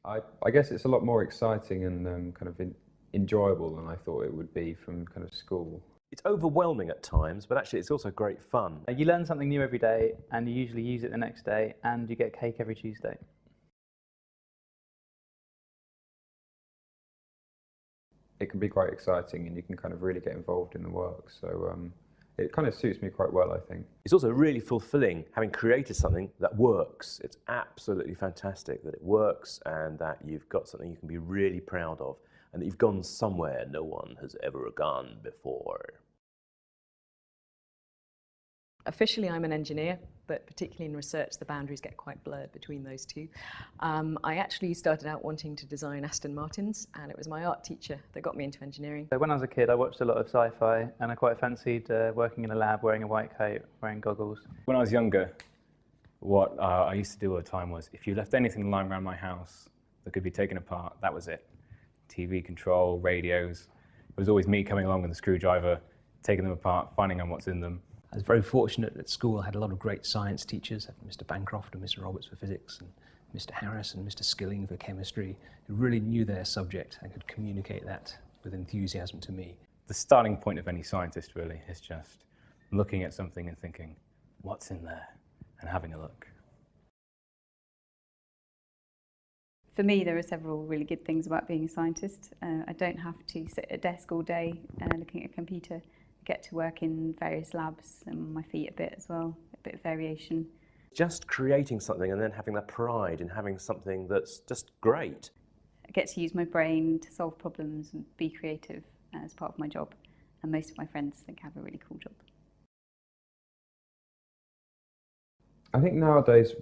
I guess it's a lot more exciting and kind of enjoyable than I thought it would be from kind of school. It's overwhelming at times, but actually it's also great fun. You learn something new every day, and you usually use it the next day, and you get cake every Tuesday. It can be quite exciting, and you can kind of really get involved in the work. So it kind of suits me quite well, I think. It's also really fulfilling having created something that works. It's absolutely fantastic that it works and that you've got something you can be really proud of and that you've gone somewhere no one has ever gone before. Officially, I'm an engineer, but particularly in research, the boundaries get quite blurred between those two. I actually started out wanting to design Aston Martins, and it was my art teacher that got me into engineering. So when I was a kid, I watched a lot of sci-fi, and I quite fancied working in a lab, wearing a white coat, wearing goggles. When I was younger, what I used to do all the time was, if you left anything lying around my house that could be taken apart, that was it. TV control, radios. It was always me coming along with a screwdriver, taking them apart, finding out what's in them. I was very fortunate at school. I had a lot of great science teachers, Mr. Bancroft and Mr. Roberts for physics, and Mr. Harris and Mr. Skilling for chemistry, who really knew their subject and could communicate that with enthusiasm to me. The starting point of any scientist really is just looking at something and thinking, what's in there, and having a look. For me, there are several really good things about being a scientist. I don't have to sit at a desk all day looking at a computer. Get to work in various labs and on my feet a bit as well, a bit of variation. Just creating something and then having that pride in having something that's just great. I get to use my brain to solve problems and be creative as part of my job, and most of my friends think I have a really cool job. I think nowadays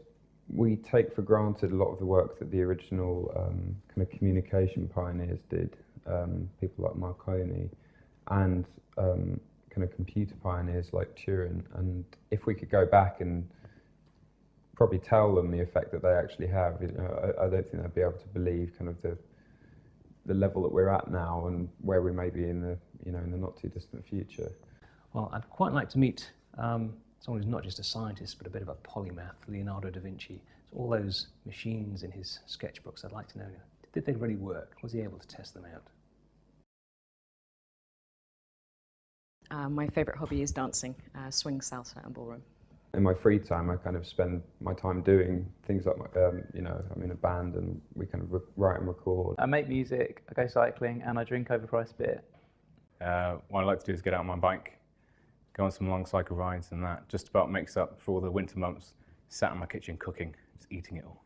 we take for granted a lot of the work that the original kind of communication pioneers did, people like Marconi, and kind of computer pioneers like Turing. And if we could go back and probably tell them the effect that they actually have, I don't think they'd be able to believe kind of the level that we're at now and where we may be in the in the not too distant future. Well, I'd quite like to meet someone who's not just a scientist but a bit of a polymath, Leonardo da Vinci. So all those machines in his sketchbooks, I'd like to know, did they really work? Was he able to test them out? My favourite hobby is dancing, swing, salsa and ballroom. In my free time, I kind of spend my time doing things like, I'm in a band and we kind of write and record. I make music, I go cycling, and I drink overpriced beer. What I like to do is get out on my bike, go on some long cycle rides, and that just about makes up for all the winter months sat in my kitchen cooking, just eating it all.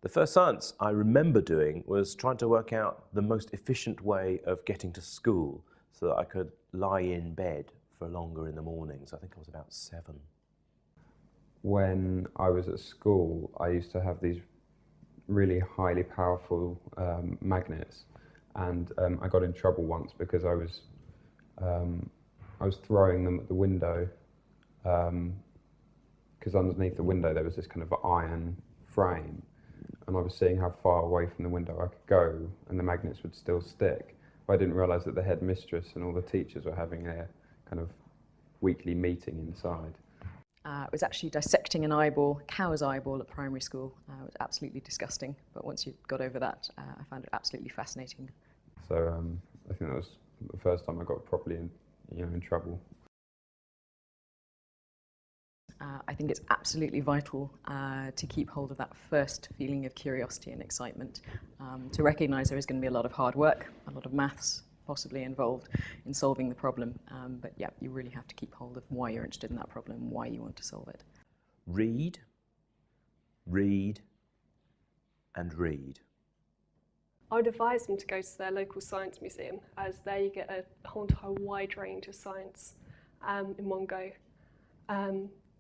The first science I remember doing was trying to work out the most efficient way of getting to school so that I could lie in bed for longer in the mornings. I think I was about 7. When I was at school, I used to have these really highly powerful magnets, and I got in trouble once because I was throwing them at the window, because underneath the window there was this kind of iron frame, and I was seeing how far away from the window I could go and the magnets would still stick. But I didn't realise that the headmistress and all the teachers were having a kind of weekly meeting inside. It was actually dissecting an eyeball, cow's eyeball at primary school. It was absolutely disgusting, but once you got over that, I found it absolutely fascinating. So I think that was the first time I got properly in trouble. I think it's absolutely vital to keep hold of that first feeling of curiosity and excitement, to recognise there is going to be a lot of hard work, a lot of maths possibly involved in solving the problem, but yeah, you really have to keep hold of why you're interested in that problem, why you want to solve it. Read, read, and read. I would advise them to go to their local science museum, as there you get a whole entire wide range of science in one go.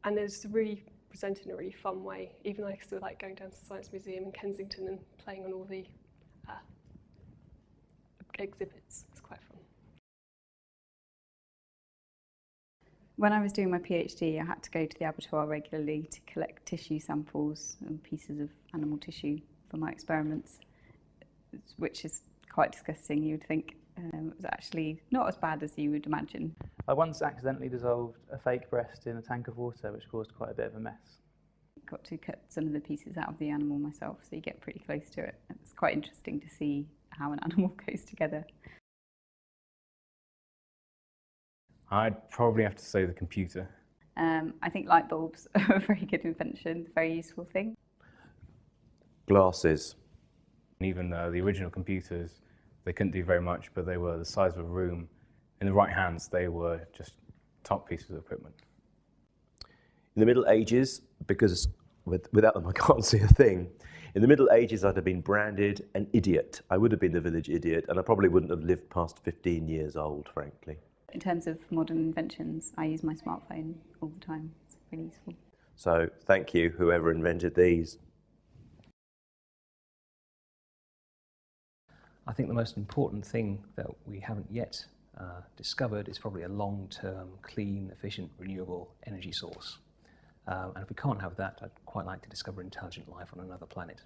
And it's really presented in a really fun way. Even I still like going down to the Science Museum in Kensington and playing on all the exhibits. It's quite fun. When I was doing my PhD, I had to go to the abattoir regularly to collect tissue samples and pieces of animal tissue for my experiments, which is quite disgusting, you would think. It was actually not as bad as you would imagine. I once accidentally dissolved a fake breast in a tank of water, which caused quite a bit of a mess. got to cut some of the pieces out of the animal myself, so you get pretty close to it. It's quite interesting to see how an animal goes together. I'd probably have to say the computer. I think light bulbs are a very good invention, a very useful thing. Glasses. And even the original computers, they couldn't do very much, but they were the size of a room. In the right hands, they were just top pieces of equipment. In the Middle Ages, because without them I can't see a thing, in the Middle Ages I'd have been branded an idiot. I would have been the village idiot, and I probably wouldn't have lived past 15 years old, frankly. In terms of modern inventions, I use my smartphone all the time. It's really useful. So thank you, whoever invented these. I think the most important thing that we haven't yet discovered is probably a long-term, clean, efficient, renewable energy source. And if we can't have that, I'd quite like to discover intelligent life on another planet.